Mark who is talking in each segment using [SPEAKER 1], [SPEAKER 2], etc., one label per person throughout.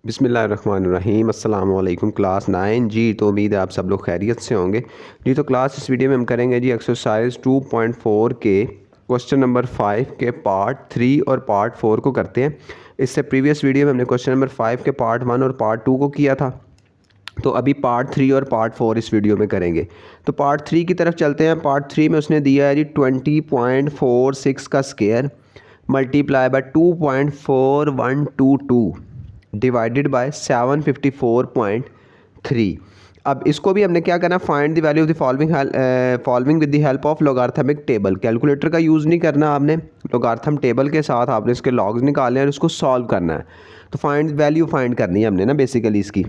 [SPEAKER 1] बिस्मिल्लाहिर्रहमानिर्रहीम अस्सलाम वालेकुम क्लास 9 जी। तो उम्मीद है आप सब लोग खैरियत से होंगे जी। तो क्लास इस वीडियो में हम करेंगे जी एक्सरसाइज 2.4 के क्वेश्चन नंबर 5 के पार्ट 3 और पार्ट 4 को करते हैं। इससे प्रीवियस वीडियो में हमने क्वेश्चन नंबर 5 के पार्ट 1 और पार्ट 2 को किया था। तो अभी पार्ट 3 और पार्ट 4 इस वीडियो में करेंगे। तो पार्ट 3 की तरफ चलते हैं। पार्ट 3 में उसने दिया है जी 20.46 का square multiply by 2.4122 divided by 754.3। अब इसको भी हमने क्या करना, find the value of the following with the help of logarithmic table. Calculator का यूज़ नहीं करना आपने, लॉगरिथम टेबल के साथ आपने इसके लॉग्स निकालने हैं और उसको सॉल्व करना है। तो वैल्यू फाइंड करनी है हमने ना बेसिकली इसकी।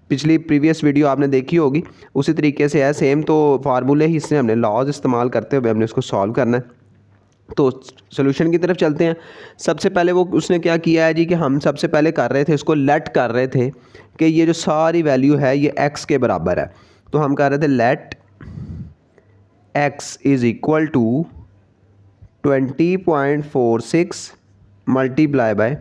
[SPEAKER 1] पिछली प्रीवियस वीडियो आपने देखी होगी, उसी तरीके से है सेम। तो फार्मूले ही इससे हमने लॉज इस्तेमाल करते हुए हमने इसको सॉल्व करना है। तो सोल्यूशन की तरफ चलते हैं। सबसे पहले वो उसने क्या किया है जी कि हम सबसे पहले कर रहे थे, इसको लेट कर रहे थे कि ये जो सारी वैल्यू है ये x के बराबर है। तो हम कर रहे थे let x is equal to 20.46 multiply by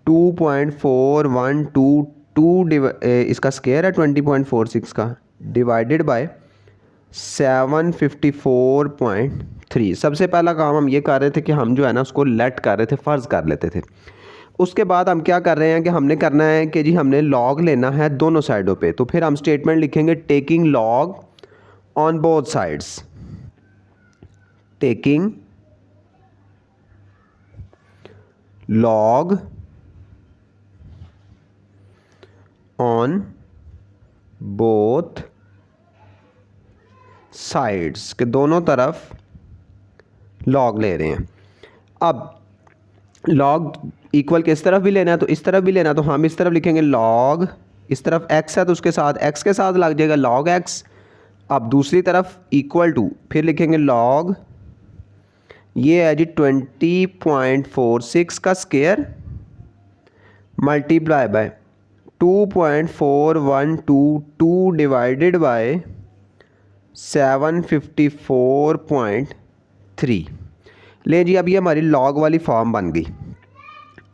[SPEAKER 1] 2.4122 इसका स्क्वायर है 20.46 का डिवाइडेड बाय 754.3। सबसे पहला काम हम ये कर रहे थे कि हम जो है ना उसको लेट कर रहे थे, फ़र्ज़ कर लेते थे। उसके बाद हम क्या कर रहे हैं कि हमने करना है कि जी हमने लॉग लेना है दोनों साइडों पे। तो फिर हम स्टेटमेंट लिखेंगे taking log on both sides, taking log on both sides के दोनों तरफ लॉग ले रहे हैं। अब लॉग इक्वल किस तरफ भी लेना है, तो इस तरफ भी लेना है। तो हम इस तरफ लिखेंगे लॉग, इस तरफ x है तो उसके साथ x के साथ लग जाएगा लॉग x। अब दूसरी तरफ इक्वल टू, फिर लिखेंगे लॉग, ये है जी 20.46 का square multiply by 2.4122 divided by 754.3। ले जी, अब ये हमारी लॉग वाली फॉर्म बन गई।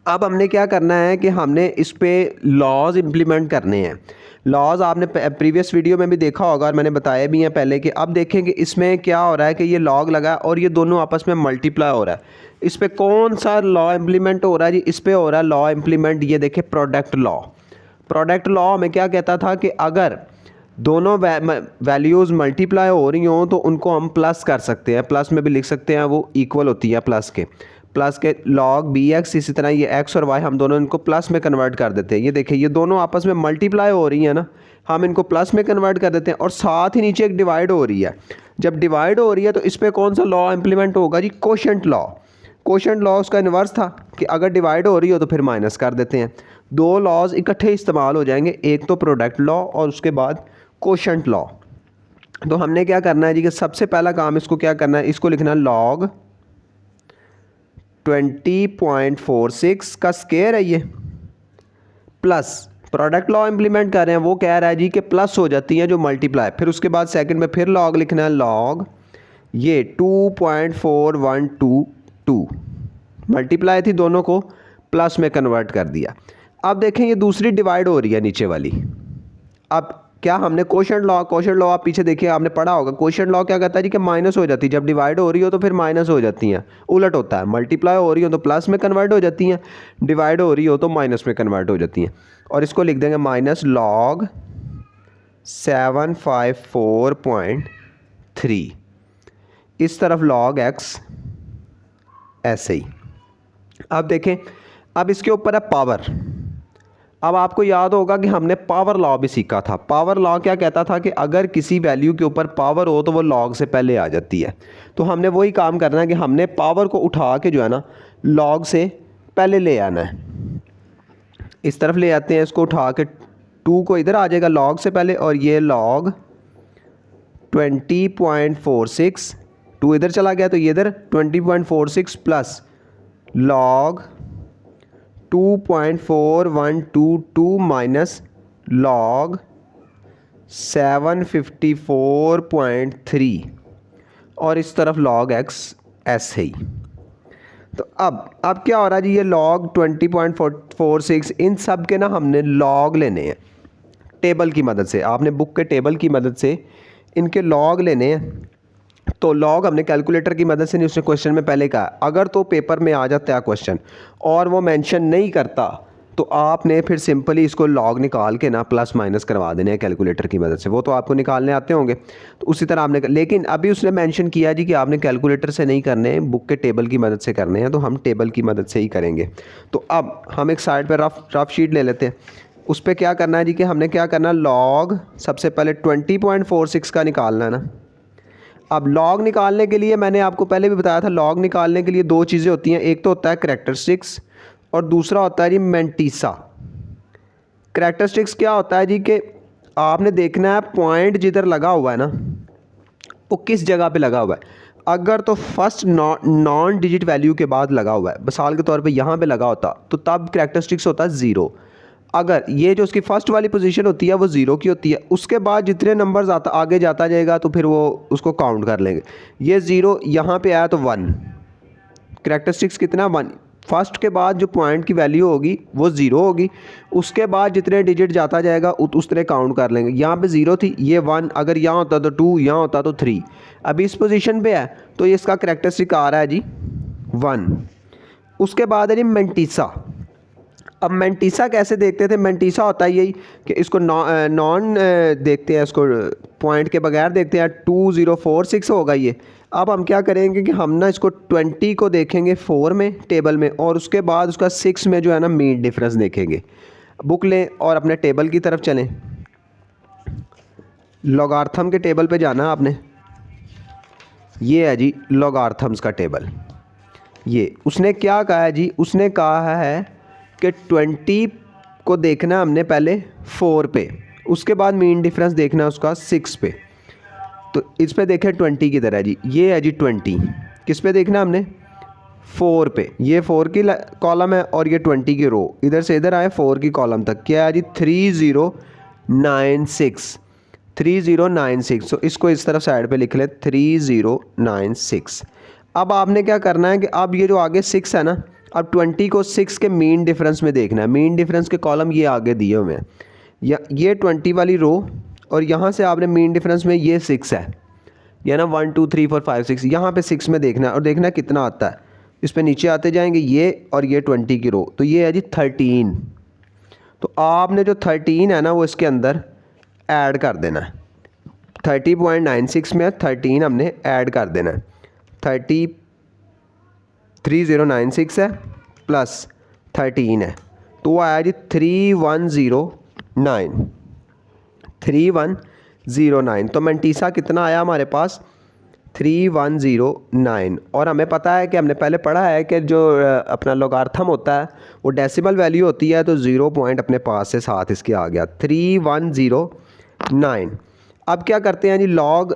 [SPEAKER 1] अब हमने क्या करना है कि हमने इस पे लॉज इम्प्लीमेंट करने हैं। लॉज आपने प्रीवियस वीडियो में भी देखा होगा और मैंने बताया भी है पहले कि अब देखें कि इसमें क्या हो रहा है कि ये लॉग लगा और ये दोनों आपस में मल्टीप्लाई हो रहा है। इस पे कौन सा लॉ इम्प्लीमेंट हो रहा है जी? इस पे हो रहा है लॉ इम्प्लीमेंट, ये देखें प्रोडक्ट लॉ। प्रोडक्ट लॉ में क्या कहता था कि अगर दोनों वैल्यूज़ मल्टीप्लाई हो रही हों तो उनको हम प्लस कर सकते हैं, प्लस में भी लिख सकते हैं, वो इक्वल होती है प्लस के लॉग बी एक्स। इसी तरह ये एक्स और वाई हम दोनों इनको प्लस में कन्वर्ट कर देते हैं। ये देखिए ये दोनों आपस में मल्टीप्लाई हो रही है ना, हम इनको प्लस में कन्वर्ट कर देते हैं और साथ ही नीचे एक डिवाइड हो रही है। जब डिवाइड हो रही है तो इस पर कौन सा लॉ इम्प्लीमेंट होगा जी? Quotient law. कोशेंट लॉ उसका इन्वर्स था कि अगर डिवाइड हो रही हो तो फिर माइनस कर देते हैं। दो लॉज इकट्ठे इस्तेमाल हो जाएंगे, एक तो प्रोडक्ट लॉ और उसके बाद कोशेंट लॉ। तो हमने क्या करना है जी कि सबसे पहला काम इसको क्या करना है, इसको लिखना लॉग 20.46 का स्क्वायर है ये, प्लस प्रोडक्ट लॉ इम्प्लीमेंट कर रहे हैं, वो कह रहा है जी कि प्लस हो जाती हैं जो मल्टीप्लाई। फिर उसके बाद सेकंड में फिर लॉग लिखना है लॉग ये 2.4122 मल्टीप्लाई थी, दोनों को प्लस में कन्वर्ट कर दिया। अब देखें ये दूसरी डिवाइड हो रही है नीचे वाली। अब क्या हमने कोशेंट लॉ आप पीछे देखिए आपने पढ़ा होगा। कोशेंट लॉ क्या कहता है जी कि माइनस हो जाती है, जब डिवाइड हो रही हो तो फिर माइनस हो जाती हैं, उलट होता है। मल्टीप्लाई हो रही हो तो प्लस में कन्वर्ट हो जाती हैं, डिवाइड हो रही हो तो माइनस में कन्वर्ट हो जाती हैं। और इसको लिख देंगे माइनस लॉग 754.3, इस तरफ लॉग एक्स ऐसे ही। अब देखें, अब इसके ऊपर है पावर। अब आपको याद होगा कि हमने पावर लॉ भी सीखा था। पावर लॉ क्या कहता था कि अगर किसी वैल्यू के ऊपर पावर हो तो वो लॉग से पहले आ जाती है। तो हमने वही काम करना है कि हमने पावर को उठा के जो है ना लॉग से पहले ले आना है। इस तरफ ले आते हैं, इसको उठा के 2 को इधर आ जाएगा लॉग से पहले, और ये लॉग 20.46, 2 इधर चला गया तो ये इधर 20.46 प्लस लॉग 2.4122 माइनस लॉग 754.3 और इस तरफ लॉग एक्स ऐसे ही। तो अब क्या हो रहा है जी, ये log 20.46 इन सब के ना हमने log लेने हैं टेबल की मदद से। आपने बुक के टेबल की मदद से इनके log लेने हैं। तो लॉग हमने कैलकुलेटर की मदद से नहीं, उसने क्वेश्चन में पहले कहा अगर तो पेपर में आ जाता है क्वेश्चन और वो मेंशन नहीं करता तो आपने फिर सिंपली इसको लॉग निकाल के ना प्लस माइनस करवा देने हैं कैलकुलेटर की मदद से। वो तो आपको निकालने आते होंगे, तो उसी तरह आपने, लेकिन अभी उसने मेंशन किया जी कि आपने कैलकुलेटर से नहीं करने हैं, बुक के टेबल की मदद से करने हैं, तो हम टेबल की मदद से ही करेंगे। तो अब हम एक साइड पर रफ शीट ले लेते हैं। उस पर क्या करना है जी कि हमने क्या करना है, लॉग सबसे पहले 20.46 का निकालना है ना। अब लॉग निकालने के लिए मैंने आपको पहले भी बताया था, लॉग निकालने के लिए दो चीज़ें होती हैं, एक तो होता है करैक्टरिस्टिक्स और दूसरा होता है जी मैंटीसा। करैक्टरिस्टिक्स क्या होता है जी कि आपने देखना है पॉइंट जिधर लगा हुआ है ना वो किस जगह पे लगा हुआ है। अगर तो फर्स्ट नॉन डिजिट वैल्यू के बाद लगा हुआ है, मिसाल के तौर पे यहाँ पे लगा होता तो तब करैक्टरिस्टिक्स होता है ज़ीरो। अगर ये जो उसकी फर्स्ट वाली पोजीशन होती है वो ज़ीरो की होती है, उसके बाद जितने नंबर्स आगे जाता जाएगा तो फिर वो उसको काउंट कर लेंगे। ये ज़ीरो यहाँ पे आया तो वन, करैक्टरिस्टिक्स कितना, वन। फर्स्ट के बाद जो पॉइंट की वैल्यू होगी वो ज़ीरो होगी, उसके बाद जितने डिजिट जाता जाएगा उस तरह काउंट कर लेंगे। यहाँ पे ज़ीरो थी, ये वन, अगर यहाँ होता तो टू, यहाँ होता तो थ्री, अभी इस पोजीशन पे है तो ये इसका करैक्टरिस्टिक आ रहा है जी वन। उसके बाद है जी मैंटीसा। अब मैंटीसा कैसे देखते थे, मैंटीसा होता है यही कि इसको नॉन देखते हैं, इसको पॉइंट के बगैर देखते हैं। 2046 होगा ये। अब हम क्या करेंगे कि हम ना इसको 20 को देखेंगे 4 में टेबल में, और उसके बाद उसका 6 में जो है ना मीन डिफरेंस देखेंगे। बुक लें और अपने टेबल की तरफ चलें। लॉगार्थम के टेबल पे जाना है आपने, ये है जी लॉगार्थम्स का टेबल। ये उसने क्या कहा है जी, उसने कहा है कि 20 को देखना है हमने पहले 4 पे, उसके बाद मीन डिफरेंस देखना है उसका 6 पे। तो इस पे देखें 20 किधर है जी, ये है जी 20, किस पे देखना है हमने, 4 पे। ये 4 की कॉलम है और ये 20 की रो, इधर से इधर आए 4 की कॉलम तक, क्या है जी 3096, 3096। तो इसको इस तरफ साइड पे लिख ले 3096। अब आपने क्या करना है कि अब ये जो आगे 6 है ना, अब 20 को 6 के मीन डिफरेंस में देखना है। मीन डिफरेंस के कॉलम ये आगे दिए हुए हैं, या ये 20 वाली रो, और यहाँ से आपने मीन डिफरेंस में ये 6 है, या ना 1 2 3 4 5 6, यहाँ पे 6 में देखना है और देखना है कितना आता है। इस पे नीचे आते जाएंगे ये और ये 20 की रो, तो ये है जी 13। तो आपने जो 13 है ना वो इसके अंदर ऐड कर देना है। 30.96 में 13 हमने ऐड कर देना है। 3096 है प्लस 13 है, तो वो आया जी 3109, 3109। तो मैंटीसा कितना आया हमारे पास, 3109। और हमें पता है कि हमने पहले पढ़ा है कि जो अपना लॉगार्थम होता है वो डेसिमल वैल्यू होती है, तो 0 पॉइंट अपने पास से साथ इसके आ गया 3109। अब क्या करते हैं जी, लॉग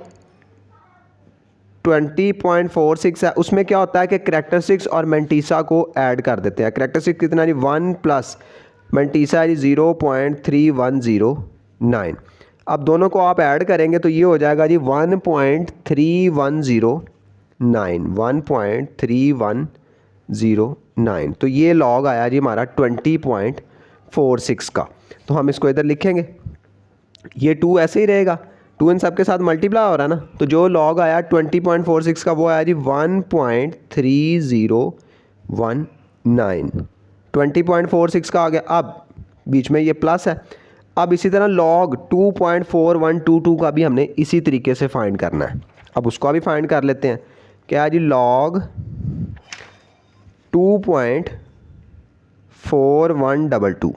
[SPEAKER 1] 20.46 है, उसमें क्या होता है कि करैक्टरिस्टिक्स और मैंटीसा को ऐड कर देते हैं। करैक्टरिस्टिक्स कितना जी 1 प्लस मैंटीसा है जी 0.3109। अब दोनों को आप ऐड करेंगे तो ये हो जाएगा जी 1.3109, 1.3109। तो ये लॉग आया जी हमारा 20.46 का। तो हम इसको इधर लिखेंगे, ये 2 ऐसे ही रहेगा, 2 इन सब के साथ मल्टीप्लाई हो रहा है ना, तो जो लॉग आया 20.46 का वो आया जी 1.3019, 20.46 का आ गया। अब बीच में ये प्लस है। अब इसी तरह लॉग 2.4122 का भी हमने इसी तरीके से फाइंड करना है। अब उसको भी फाइंड कर लेते हैं, क्या है जी लॉग 2.4122।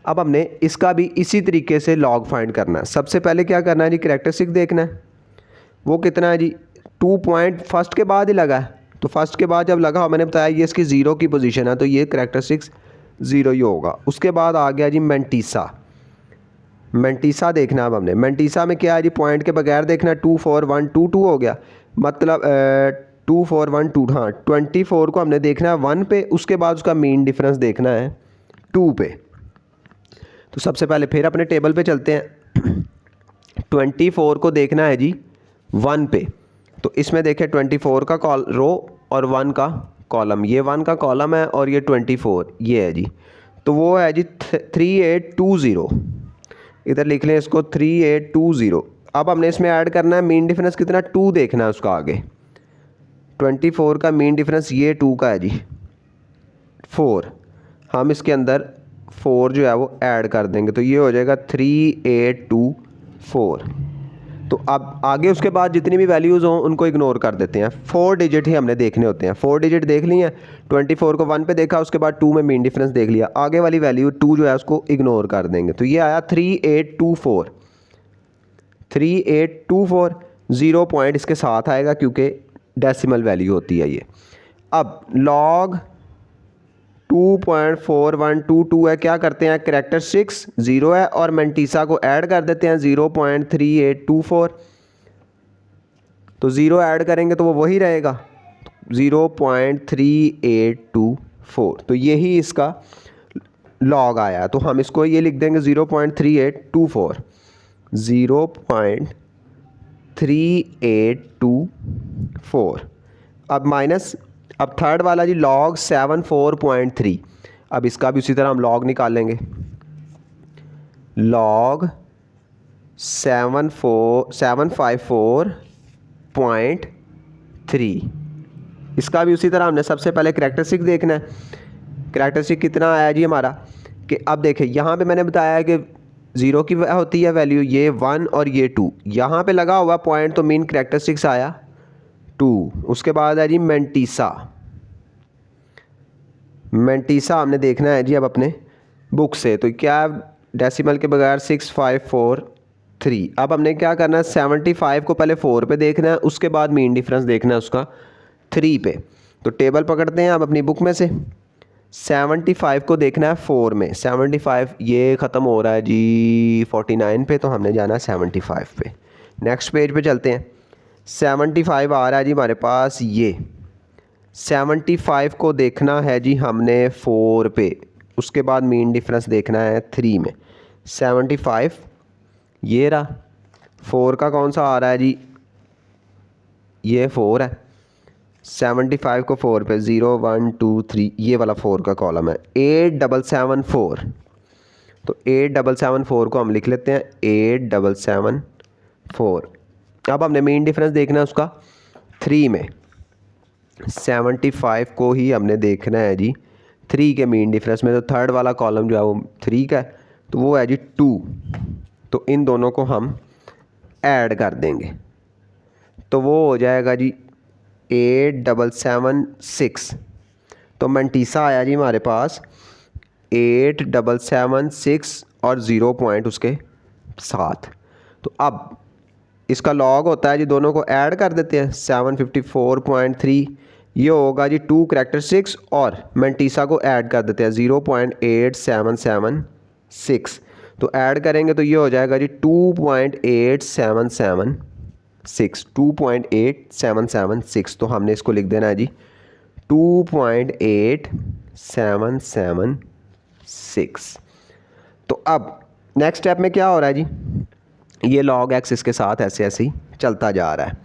[SPEAKER 1] अब हमने इसका भी इसी तरीके से लॉग फाइंड करना है। सबसे पहले क्या करना है जी, करैक्टरिस्टिक देखना है, वो कितना है जी 2 पॉइंट फर्स्ट के बाद ही लगा है, तो फर्स्ट के बाद जब लगा मैंने बताया ये इसकी 0 की पोजीशन है, तो ये करैक्टरिस्टिक्स 0 ही होगा। उसके बाद आ गया जी मैंटीसा। मैंटीसा देखना है अब हमने, मैंटीसा में क्या है जी पॉइंट के बगैर देखना, 24122 हो गया, मतलब 2412, हाँ 24 को हमने देखना है 1 पे, उसके बाद उसका मीन डिफरेंस देखना है 2 पे। तो सबसे पहले फिर अपने टेबल पे चलते हैं। 24 को देखना है जी 1 पे, तो इसमें देखें 24 का रो और 1 का कॉलम, ये 1 का कॉलम है और ये 24 ये है जी। तो वो है जी 3820, इधर लिख लें इसको 3820। अब हमने इसमें ऐड करना है मीन डिफरेंस कितना, 2 देखना है उसका आगे। 24 का मीन डिफरेंस ये 2 का है जी 4, हम इसके अंदर 4 जो है वो ऐड कर देंगे तो ये हो जाएगा 3824। तो अब आगे उसके बाद जितनी भी वैल्यूज़ हों उनको इग्नोर कर देते हैं, 4 डिजिट ही हमने देखने होते हैं। 4 डिजिट देख लिए हैं, 24 को 1 पे देखा, उसके बाद 2 में मीन डिफरेंस देख लिया, आगे वाली वैल्यू 2 जो है उसको इग्नोर कर देंगे। तो ये आया 3824, 3824, 0 पॉइंट इसके साथ आएगा क्योंकि डेसिमल वैल्यू होती है ये। अब लॉग 2.4122 है, क्या करते हैं, करैक्टरिस्टिक्स 0 है और मेंटीसा को ऐड कर देते हैं 0.3824। तो 0 ऐड करेंगे तो वो वही रहेगा 0.3824। तो यही इसका लॉग आया। तो हम इसको ये लिख देंगे 0.3824, 0.3824। अब माइनस, अब थर्ड वाला जी लॉग 74.3। अब इसका भी उसी तरह हम लॉग निकालेंगे, लॉग 754.3। इसका भी उसी तरह हमने सबसे पहले करैक्टरिस्टिक देखना है। करैक्टरिस्टिक कितना आया जी हमारा, कि अब देखें यहाँ पे मैंने बताया है कि 0 की होती है वैल्यू, ये 1 और ये 2, यहाँ पे लगा हुआ पॉइंट तो मीन करैक्टरिस्टिक्स आया 2। उसके बाद है जी मेंटीसा, मेंटीसा हमने देखना है जी अब अपने बुक से। तो क्या डेसिमल के बगैर 6543। अब हमने क्या करना है, 75 को पहले 4 पे देखना है, उसके बाद मीन डिफरेंस देखना है उसका 3 पे। तो टेबल पकड़ते हैं अब अपनी बुक में से, 75 को देखना है 4 में, 75 ये ख़त्म हो रहा है जी 49 पे, तो हमने जाना है 75 पे। नेक्स्ट पेज पे चलते हैं, 75 आ रहा है जी हमारे पास, ये 75 को देखना है जी हमने 4 पे, उसके बाद मीन डिफरेंस देखना है 3 में। 75 ये रहा, 4 का कौन सा आ रहा है जी, ये 4 है। 75 को 4 पे 0 1 2 3 ये वाला 4 का कॉलम है। 8774, तो 8774 को हम लिख लेते हैं 8774। अब हमने मीन डिफरेंस देखना है उसका 3 में, 75 को ही हमने देखना है जी 3 के मीन डिफरेंस में। तो थर्ड वाला कॉलम जो है वो 3 का है, तो वो है जी 2। तो इन दोनों को हम ऐड कर देंगे तो वो हो जाएगा जी 8776। तो मेंटीसा आया जी हमारे पास 8776 और 0 पॉइंट उसके साथ। तो अब इसका लॉग होता है जी, दोनों को ऐड कर देते हैं, 754.3 ये होगा जी 2 करैक्टरिस्टिक्स और मेंटीसा को ऐड कर देते हैं 0.8776। तो ऐड करेंगे तो ये हो जाएगा जी 2.8776, 2.8776। तो हमने इसको लिख देना है जी 2.8776। तो अब नेक्स्ट स्टेप में क्या हो रहा है जी, ये log x इसके साथ ऐसे ऐसे ही चलता जा रहा है।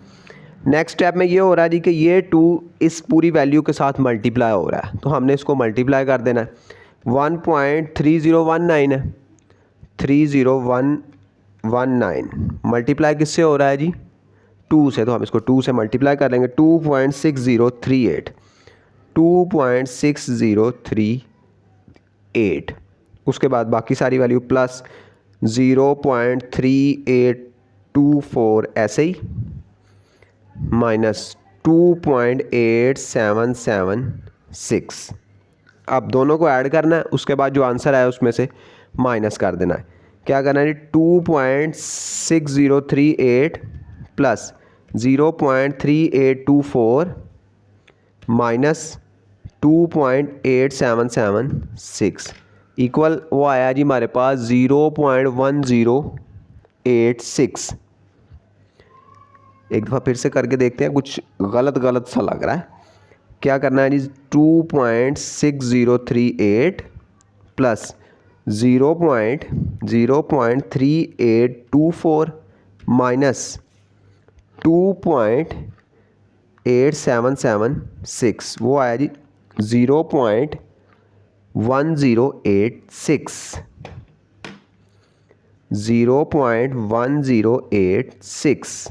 [SPEAKER 1] नेक्स्ट स्टेप में ये हो रहा है जी कि ये 2 इस पूरी वैल्यू के साथ मल्टीप्लाई हो रहा है, तो हमने इसको मल्टीप्लाई कर देना है। 1.3019 है, 30119 मल्टीप्लाई किससे हो रहा है जी, 2 से, तो हम इसको 2 से मल्टीप्लाई कर लेंगे। 2.6038, 2.6038। उसके बाद बाकी सारी वैल्यू प्लस 0.3824 ऐसे ही, माइनस 2.8776। अब दोनों को ऐड करना है, उसके बाद जो आंसर आया उसमें से माइनस कर देना है। क्या करना है जी, 2.6038 प्लस 0.3824 माइनस 2.8776 इक्वल वो आया जी हमारे पास 0.1086। एक दफ़ा फिर से करके देखते हैं, कुछ गलत सा लग रहा है। क्या करना है जी, 2.6038 प्लस 0.3824 माइनस 2.8776 0.8776 वो आया जी 0.1086 0.1086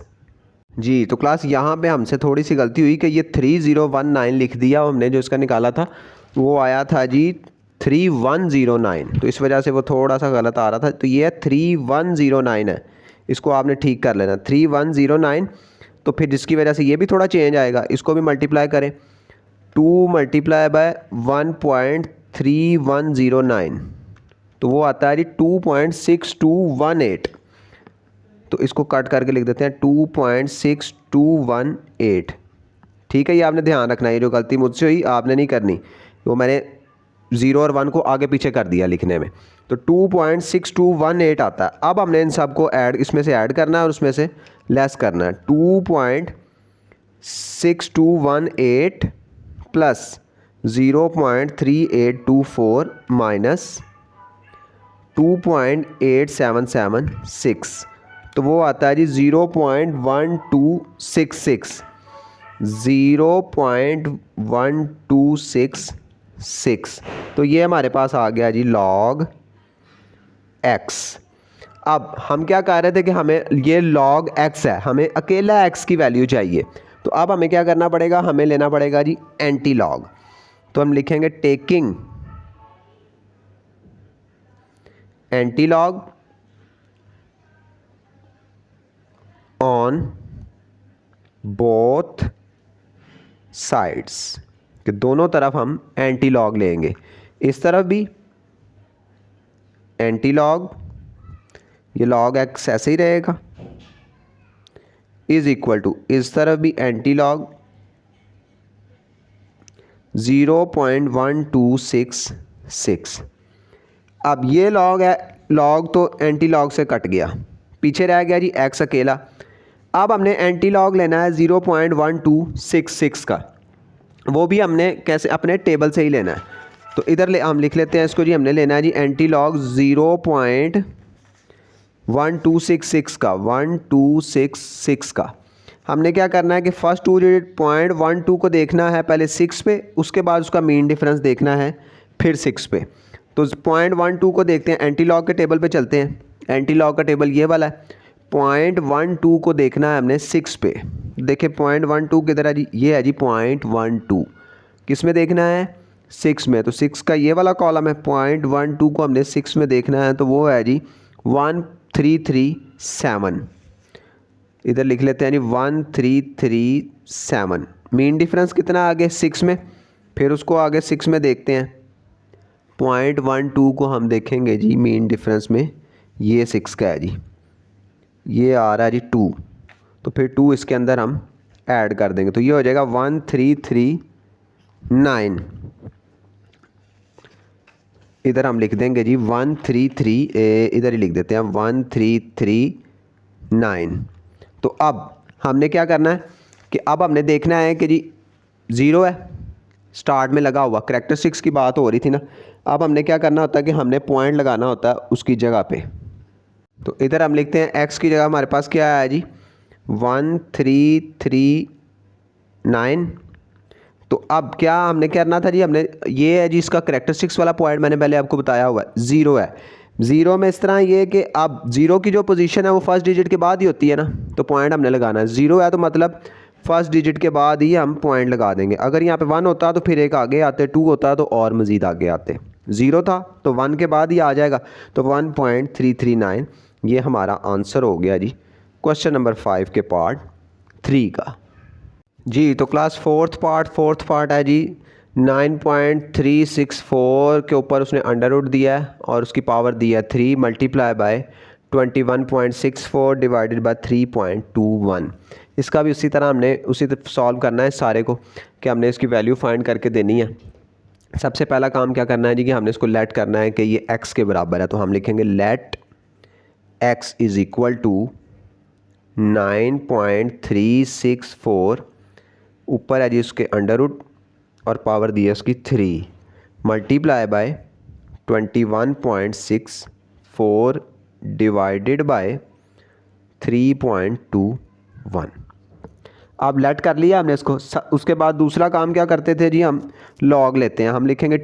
[SPEAKER 1] जी। तो क्लास यहाँ पे हमसे थोड़ी सी गलती हुई कि ये 3019 लिख दिया, हमने जो इसका निकाला था वो आया था जी 3109, तो इस वजह से वो थोड़ा सा गलत आ रहा था। तो ये 3109 है, इसको आपने ठीक कर लेना 3109। तो फिर जिसकी वजह से ये भी थोड़ा चेंज आएगा, इसको भी मल्टीप्लाई करें 2 मल्टीप्लाई बाय 1.3109, तो वो आता है जी 2.6218। तो इसको कट करके लिख देते हैं 2.6218। ठीक है, ये आपने ध्यान रखना है, ये जो गलती मुझसे हुई आपने नहीं करनी, वो मैंने 0 और 1 को आगे पीछे कर दिया लिखने में। तो 2.6218 आता है। अब हमने इन सब को ऐड, इसमें से ऐड करना है और उसमें से लेस करना है। 2.6218 प्लस 0.3824 माइनस 2.8776, तो वो आता है जी 0.1266 0.1266। तो ये हमारे पास आ गया जी log x। अब हम क्या कह रहे थे कि हमें ये log x है, हमें अकेला x की वैल्यू चाहिए। तो अब हमें क्या करना पड़ेगा, हमें लेना पड़ेगा जी एंटी लॉग। तो हम लिखेंगे taking anti log on both sides, कि दोनों तरफ हम एंटी लॉग लेंगे। इस तरफ भी एंटी लॉग, ये log x ऐसे ही रहेगा, इज इक्वल टू इस तरफ भी एंटी लॉग 0.1266। अब ये लॉग है, लॉग तो एंटी लॉग से कट गया, पीछे रह गया जी x अकेला। अब हमने एंटी लॉग लेना है 0.1266 का, वो भी हमने कैसे, अपने टेबल से ही लेना है। तो इधर हम लिख लेते हैं इसको जी, हमने लेना है जी एंटी लॉग 0.1266 का, 1266 का। हमने क्या करना है कि फर्स्ट 2 डिजिट 0.12 को देखना है पहले 6 पे, उसके बाद उसका मीन डिफरेंस देखना है फिर 6 पे। तो 0.12 को देखते हैं, एंटी लॉग के टेबल पे चलते हैं। एंटी लॉग का टेबल ये वाला है। 0.12 को देखना है हमने 6 पे। देखिए 0.12 किधर है जी, ये है जी 0.12, किस में देखना है, 6 में। तो 6 का ये वाला कॉलम है, 0.12 को हमने 6 में देखना है, तो वो है जी 1337। इधर लिख लेते हैं जी 1337। मीन डिफरेंस कितना आगे 6 में, फिर उसको आगे 6 में देखते हैं। 0.12 को हम देखेंगे जी मीन डिफरेंस में, ये 6 का है जी, ये आ रहा है जी 2, तो फिर 2 इसके अंदर हम ऐड कर देंगे, तो ये हो जाएगा 1339। इधर हम लिख देंगे जी 133, इधर ही लिख देते हैं 1339। तो अब हमने क्या करना है कि अब हमने देखना है कि जी 0 है स्टार्ट में लगा हुआ, करैक्टरिस्टिक्स की बात हो रही थी ना। अब हमने क्या करना होता है कि हमने पॉइंट लगाना होता है उसकी जगह पे। तो इधर हम लिखते हैं x की जगह हमारे पास क्या आया जी 1339। तो अब क्या हमने करना था जी, हमने ये है जी इसका करैक्टरिस्टिक्स वाला पॉइंट, मैंने पहले आपको बताया हुआ है 0 है। 0 में इस तरह ये कि अब 0 की जो पोजीशन है वो फर्स्ट डिजिट के बाद ही होती है ना, तो पॉइंट हमने लगाना है। 0 है तो मतलब फर्स्ट डिजिट के बाद ही हम पॉइंट लगा देंगे। अगर यहाँ पे 1 होता तो फिर एक आगे आते, 2 होता तो और मज़ीद आगे आते। 0 था तो 1 के बाद ही आ जाएगा, तो 1.339 ये हमारा आंसर हो गया जी क्वेश्चन नंबर 5 के पार्ट 3 का जी। तो क्लास फोर्थ पार्ट है जी 9.364 के ऊपर उसने अंडर रूट दिया है और उसकी पावर दी है 3 मल्टीप्लाई बाय 21.64 डिवाइडेड बाय 3.21। इसका भी उसी तरह हमने उसी तरह सॉल्व करना है सारे को, कि हमने इसकी वैल्यू फाइंड करके देनी है। सबसे पहला काम क्या करना है जी कि हमने इसको लेट करना है कि ये x के बराबर है, तो हम लिखेंगे let x is equal to 9.364, ऊपर है जी उसके अंडर रूट और पावर दी है उसकी 3 मल्टीप्लाई बाय 21.64 डिवाइडेड बाय 3.21। अब लेट कर लिया हमने इसको। उसके बाद दूसरा काम क्या करते थे जी, हम लॉग लेते हैं। हम लिखेंगे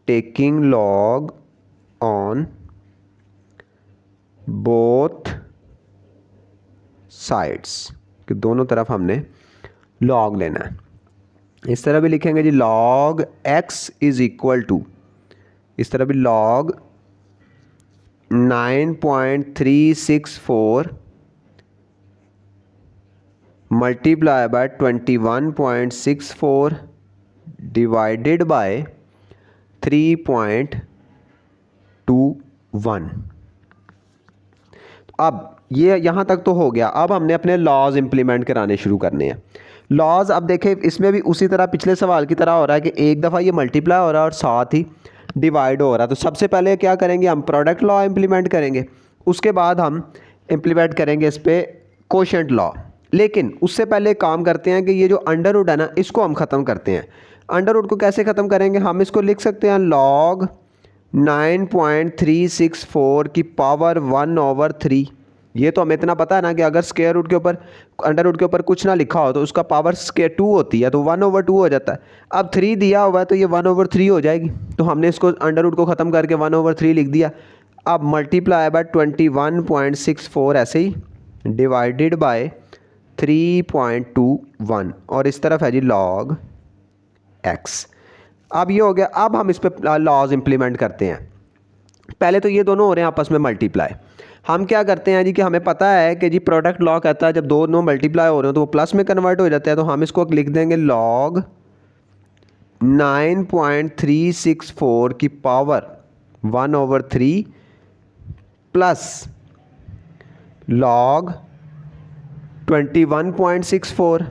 [SPEAKER 1] taking log on both sides, कि दोनों तरफ हमने लॉग लेना है। इस तरह भी लिखेंगे जी log x is equal to, इस तरह भी log 9.364 multiply by 21.64 divided by 3.21। अब ये यहाँ तक तो हो गया। अब हमने अपने लॉज इंप्लीमेंट कराने शुरू करने हैं। लॉज अब देखें इसमें भी उसी तरह पिछले सवाल की तरह हो रहा है कि एक दफ़ा ये मल्टीप्लाई हो रहा है और साथ ही डिवाइड हो रहा है। तो सबसे पहले क्या करेंगे, हम प्रोडक्ट लॉ इंप्लीमेंट करेंगे, उसके बाद हम इंप्लीमेंट करेंगे इस पर कोशेंट लॉ। लेकिन उससे पहले काम करते हैं कि ये जो अंडर रूट है ना, इसको हम ख़त्म करते हैं। अंडर रूट को कैसे ख़त्म करेंगे, हम इसको लिख सकते हैं लॉग 9.364 की पावर 1/3। ये तो हमें इतना पता है ना कि अगर स्क्वायर रूट के ऊपर, अंडर रूट के ऊपर कुछ ना लिखा हो तो उसका पावर स्क्वायर 2 होती है, तो 1/2 हो जाता है। अब 3 दिया हुआ है तो ये 1/3 हो जाएगी। तो हमने इसको अंडर रूट को ख़त्म करके 1/3 लिख दिया। अब मल्टीप्लाई बाय 21.64 ऐसे ही डिवाइडेड बाय 3.21 और इस तरफ है जी लॉग x। अब ये हो गया। अब हम इस पर लॉज इंप्लीमेंट करते हैं। पहले तो ये दोनों हो रहे हैं आपस में मल्टीप्लाई। हम क्या करते हैं जी कि हमें पता है कि जी प्रोडक्ट लॉ कहता है जब दोनों मल्टीप्लाई हो रहे हो तो वो प्लस में कन्वर्ट हो जाता है। तो हम इसको लिख देंगे लॉग 9.364 की पावर 1/3 प्लस लॉग 21.64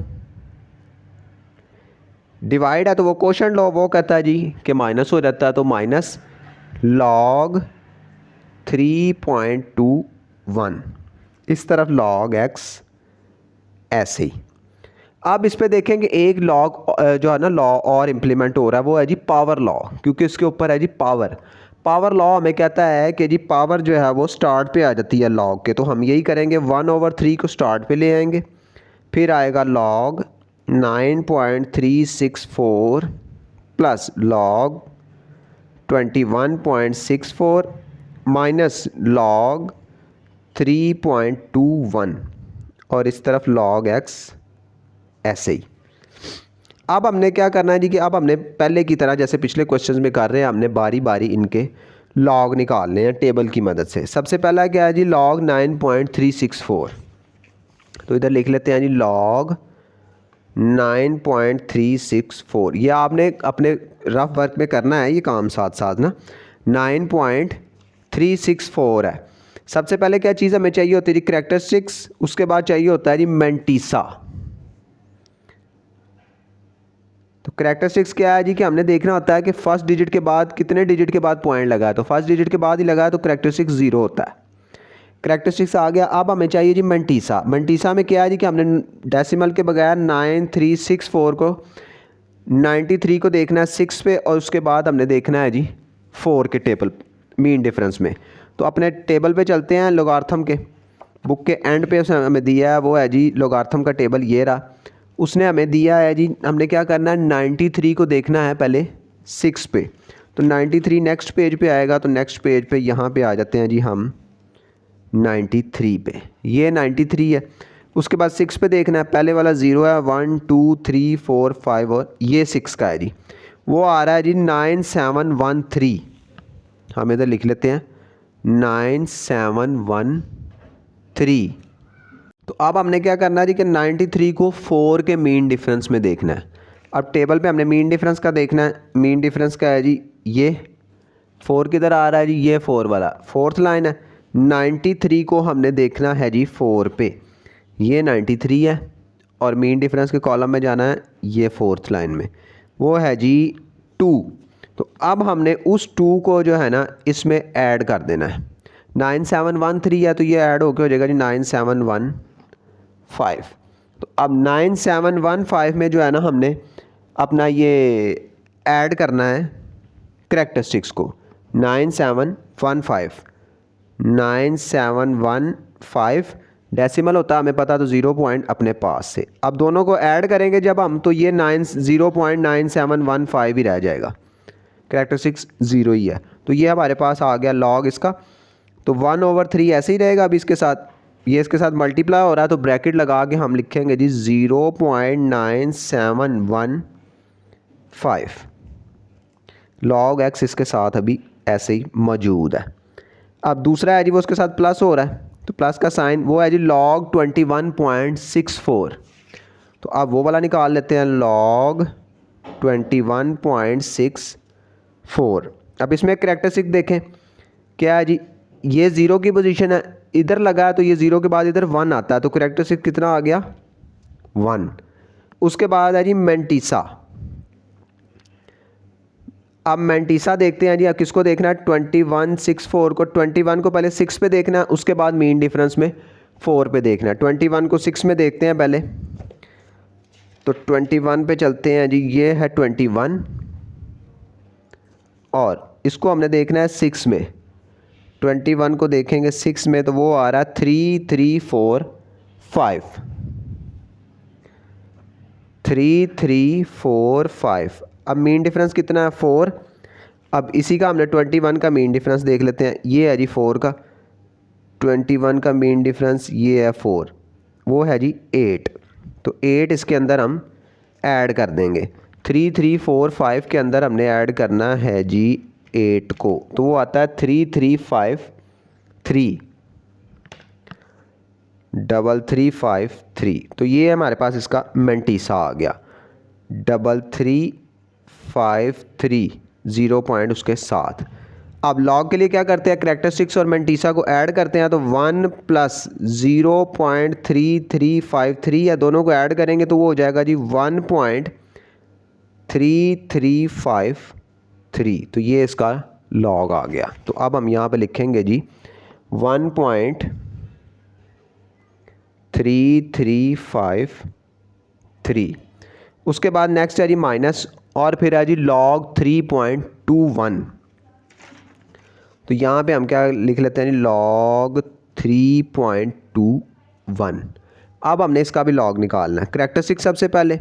[SPEAKER 1] डिवाइड है तो वो क्वोशंट लॉ वो कहता है जी कि माइनस हो जाता है, तो माइनस लॉग 3.21 इस तरफ लॉग x ऐसे ही। अब इस पे देखेंगे एक लॉग जो है ना लॉ और इम्प्लीमेंट हो रहा है, वो है जी पावर लॉ, क्योंकि इसके ऊपर है जी पावर लॉ हमें कहता है कि जी पावर जो है वो स्टार्ट पे आ जाती है लॉग के। तो हम यही करेंगे 1/3 को स्टार्ट पे ले आएंगे, फिर आएगा log 9.364 plus log 21.64 minus log 3.21 और इस तरफ लॉग x ऐसे ही। अब हमने क्या करना है जी कि अब हमने पहले की तरह जैसे पिछले क्वेश्चंस में कर रहे हैं, हमने बारी बारी इनके लॉग निकालने हैं टेबल की मदद से। सबसे पहला क्या है जी लॉग 9.364, तो इधर लिख लेते हैं जी लॉग 9.364। ये आपने अपने रफ वर्क में करना है ये काम साथ साथ ना। 9.364 है। सबसे पहले क्या चीज़ हमें चाहिए होती है जी करैक्टरिस्टिक्स, उसके बाद चाहिए होता है जी मैंटीसा। तो करैक्टरिस्टिक्स क्या है जी कि हमने देखना होता है कि फर्स्ट डिजिट के बाद कितने डिजिट के बाद पॉइंट लगा है। तो फर्स्ट डिजिट के बाद ही लगा है तो करैक्टरिस्टिक्स 0 होता है। करैक्टरिस्टिक्स आ गया। अब हमें चाहिए जी मैंटीसा। मैंटीसा में क्या है जी कि हमने डेसिमल के बगैर 9364 को 93 को देखना है 6 पे और उसके बाद हमने देखना है जी 4 के टेबल मीन डिफरेंस में। तो अपने टेबल पे चलते हैं लोगार्थम के। बुक के एंड पे उसने हमें दिया है वो है जी लोगार्थम का टेबल, ये रहा। उसने हमें दिया है जी, हमने क्या करना है 93 को देखना है पहले 6 पे। तो 93 नेक्स्ट पेज पे आएगा, तो नेक्स्ट पेज पे यहाँ पे आ जाते हैं जी हम 93 पे। ये 93 है। उसके बाद 6 पे देखना है, पहले वाला 0 है, 1 2 3 4 5 और ये 6 का है जी, वो आ रहा है जी 9713। हम इधर लिख लेते हैं 9713। तो अब हमने क्या करना है जी कि 93 को 4 के मीन डिफरेंस में देखना है। अब टेबल पे हमने मीन डिफरेंस का देखना है। मीन डिफरेंस का है जी ये 4 किधर आ रहा है जी, ये 4 वाला फोर्थ लाइन है। 93 को हमने देखना है जी 4 पे, ये 93 है और मीन डिफरेंस के कॉलम में जाना है ये फोर्थ लाइन में, वो है जी 2। तो अब हमने उस 2 को जो है ना इसमें ऐड कर देना है। 9713 है तो ये ऐड होकर हो जाएगा जी 9715। तो अब 9715 में जो है ना हमने अपना ये ऐड करना है करैक्टरिस्टिक्स को। 9715 डेसिमल होता है हमें पता, तो 0 पॉइंट अपने पास से। अब दोनों को ऐड करेंगे जब हम, तो ये 0.9715 ही रह जाएगा, कैरेक्टरिस्टिक्स 0 ही है। तो ये हमारे पास आ गया लॉग इसका। तो 1/3 ऐसे ही रहेगा। अब इसके साथ ये इसके साथ मल्टीप्लाई हो रहा है, तो ब्रैकेट लगा के हम लिखेंगे जी 0.9715 लॉग एक्स इसके साथ अभी ऐसे ही मौजूद है। अब दूसरा है जी वो उसके साथ प्लस हो रहा है, तो प्लस का साइन वो है जी लॉग 21.64। तो अब वो वाला निकाल लेते हैं, लॉग 21.64। अब इसमें कैरेक्टरिस्टिक देखें क्या है जी, ये 0 की पोजीशन है, इधर लगा है तो ये 0 के बाद इधर 1 आता है, तो कैरेक्टरिस्टिक कितना आ गया 1। उसके बाद है जी मेंटीसा। अब मेंटीसा देखते हैं जी, अब किसको देखना है 2164 को। 21 को पहले 6 पे देखना है, उसके बाद मीन डिफरेंस में 4 पे देखना है। 21 को 6 में देखते हैं पहले, तो 21 पे चलते हैं जी, ये है 21 और इसको हमने देखना है 6 में। 21 को देखेंगे 6 में तो वो आ रहा है 3345 3345। अब मीन डिफरेंस कितना है 4। अब इसी का हमने 21 का मीन डिफरेंस देख लेते हैं, ये है जी 4 का। 21 का मीन डिफरेंस ये है 4, वो है जी 8। तो 8 इसके अंदर हम ऐड कर देंगे। 3345 के अंदर हमने ऐड करना है जी 8 को, तो वो आता है 3353। तो ये हमारे पास इसका मेंटीसा आ गया 3353 0 पॉइंट उसके साथ। अब लॉग के लिए क्या करते हैं, कैरेक्टरिस्टिक्स और मेंटीसा को ऐड करते हैं, तो 1 + 0.3353 या दोनों को ऐड करेंगे तो वो हो जाएगा जी 1.3353। तो ये इसका लॉग आ गया। तो अब हम यहाँ पे लिखेंगे जी 1.3353। उसके बाद नेक्स्ट है जी माइनस, और फिर है जी लॉग 3.21। तो यहाँ पे हम क्या लिख लेते हैं जी लॉग 3.21। अब हमने इसका भी लॉग निकालना है। कैरेक्टरिस्टिक सबसे पहले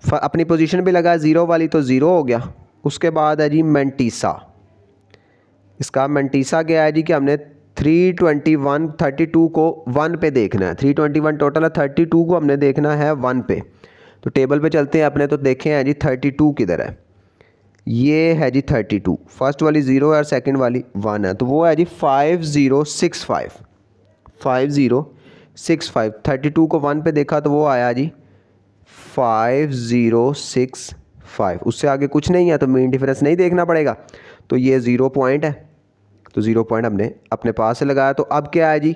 [SPEAKER 1] अपनी पोजीशन पे लगा 0 वाली, तो 0 हो गया। उसके बाद है जी मेंटीसा। इसका मेंटीसा क्या है जी कि हमने 32 को 1 पे देखना है। 321 टोटल है, 32 को हमने देखना है 1 पे। तो टेबल पे चलते हैं अपने, तो देखें है जी 32 किधर है, ये है जी 32। फर्स्ट वाली 0 है और सेकंड वाली 1 है, तो वो है जी 5065। 5065 32 को 1 पे देखा तो वो आया जी 5065। उससे आगे कुछ नहीं है तो मीन डिफरेंस नहीं देखना पड़ेगा। तो ये 0 पॉइंट है, तो 0 पॉइंट हमने अपने पास से लगाया। तो अब क्या है जी,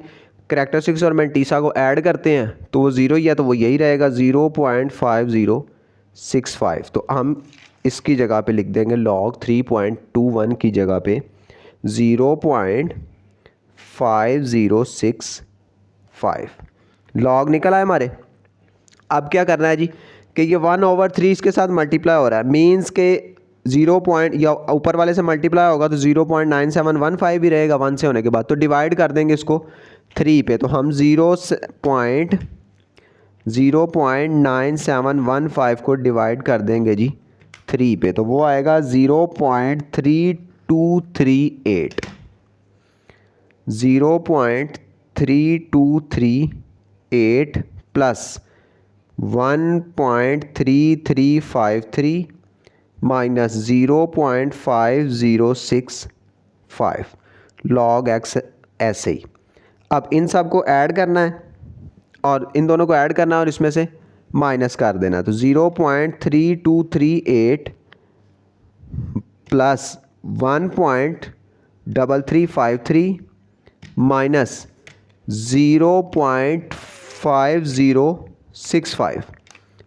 [SPEAKER 1] कैरेक्टरिस्टिक्स और मेंटीसा को ऐड करते हैं तो वो 0 ही है, तो वो यही रहेगा 0.5065। तो हम इसकी जगह पे लिख देंगे लॉग 3.21 की जगह पे 0.5065। लॉग निकल आए हमारे। अब क्या करना है जी कि ये 1/3 इसके साथ मल्टीप्लाई हो रहा है, मीन्स के 0 पॉइंट या ऊपर वाले से मल्टीप्लाई होगा तो 0.9715 ही रहेगा 1 से होने के बाद। तो डिवाइड कर देंगे इसको 3 पे, तो हम 0.9715 को डिवाइड कर देंगे जी 3 पे, तो वो आएगा 0.3238। 0.3238 प्लस 1.3353 माइनस 0.5065 लॉग एक्स ऐसे ही। अब इन सब को ऐड करना है और इन दोनों को ऐड करना है और इसमें से माइनस कर देना है। तो 0.3238 प्लस 1.3353 माइनस 0.5065,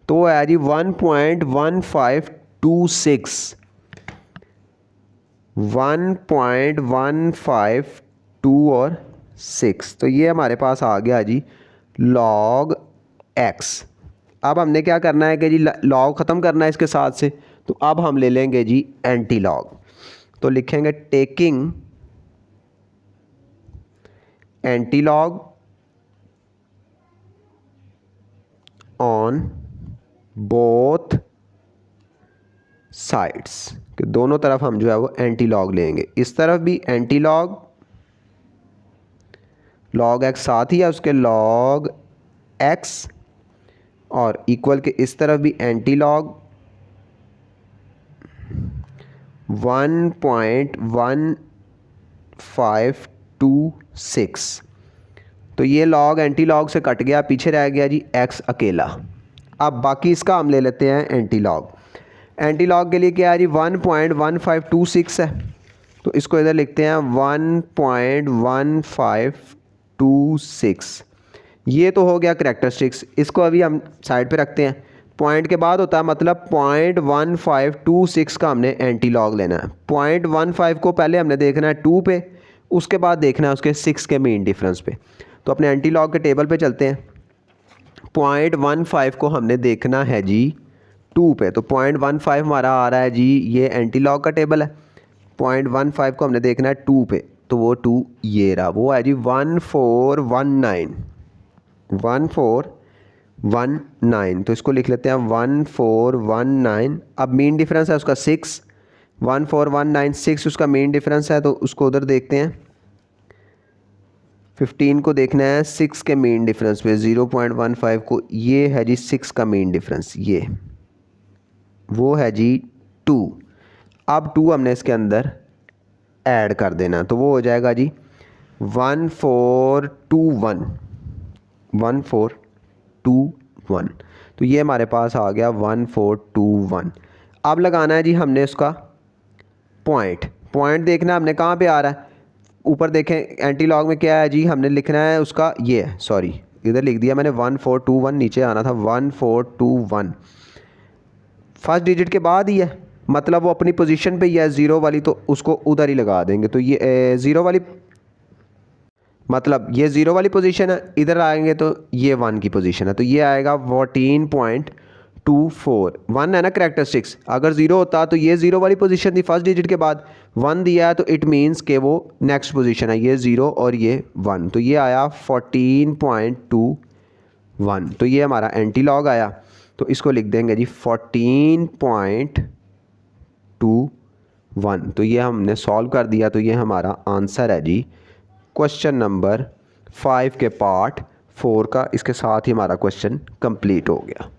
[SPEAKER 1] तो वो है जी 1.1526। 1.152 और 6, तो ये हमारे पास आ गया जी लॉग एक्स। अब हमने क्या करना है कि जी लॉग ख़त्म करना है इसके साथ से, तो अब हम ले लेंगे जी एंटी लॉग। तो लिखेंगे taking anti log on both sides, कि दोनों तरफ हम जो है वो एंटी लॉग लेंगे। इस तरफ भी एंटी लॉग, लॉग एक्स साथ ही है उसके लॉग एक्स, और इक्वल के इस तरफ भी एंटी लॉग 1.1526। तो ये लॉग एंटी लॉग से कट गया, पीछे रह गया जी एक्स अकेला। अब बाकी इसका हम ले लेते हैं एंटी लॉग। एंटी लॉग के लिए क्या है जी 1.1526 है, तो इसको इधर लिखते हैं 1.1526। ये तो हो गया करैक्टरिस्टिक्स, इसको अभी हम साइड पे रखते हैं। पॉइंट के बाद होता है मतलब 0.1526 का हमने एंटी लॉग लेना है। 0.15 को पहले हमने देखना है 2 पे, उसके बाद देखना है उसके 6 के मीन डिफरेंस पे। तो अपने एंटी लॉग के टेबल पे चलते हैं। 0.15 को हमने देखना है जी 2 पे, तो 0.15 हमारा आ रहा है जी, ये एंटी लॉग का टेबल है। 0.15 को हमने देखना है 2 पे, तो वो 2 ये रहा, वो है जी 1419। तो इसको लिख लेते हैं 1419। अब मीन डिफरेंस है उसका 6, 14196 उसका मीन डिफरेंस है, तो उसको उधर देखते हैं। 15 को देखना है 6 के मीन डिफरेंस पे, 0.15 को, ये है जी 6 का मीन डिफरेंस, ये वो है जी 2। अब 2 हमने इसके अंदर ऐड कर देना, तो वो हो जाएगा जी 1421। तो ये हमारे पास आ गया 1421। अब लगाना है जी हमने उसका पॉइंट देखना हमने कहाँ पे आ रहा है, ऊपर देखें एंटी लॉग में क्या है जी, हमने लिखना है उसका, ये है, सॉरी इधर लिख दिया मैंने 1421, नीचे आना था 1421। फर्स्ट डिजिट के बाद ही है, मतलब वो अपनी पोजीशन पे ही है ज़ीरो वाली, तो उसको उधर ही लगा देंगे। तो ये ज़ीरो वाली, मतलब ये ज़ीरो वाली पोजीशन है, इधर आएंगे तो ये 1 की पोजीशन है, तो ये आएगा 14.24। 1 है ना करैक्टरिस्टिक्स, अगर 0 होता तो ये ज़ीरो वाली पोजीशन थी, फर्स्ट डिजिट के बाद 1 दिया है, तो इट मीन्स कि वो नेक्स्ट पोजीशन है, ये 0 और ये 1, तो ये आया 14.21। तो ये हमारा एंटी लॉग आया, तो इसको लिख देंगे जी 14.21। तो ये हमने सॉल्व कर दिया, तो ये हमारा आंसर है जी क्वेश्चन नंबर 5 के पार्ट 4 का। इसके साथ ही हमारा क्वेश्चन कंप्लीट हो गया।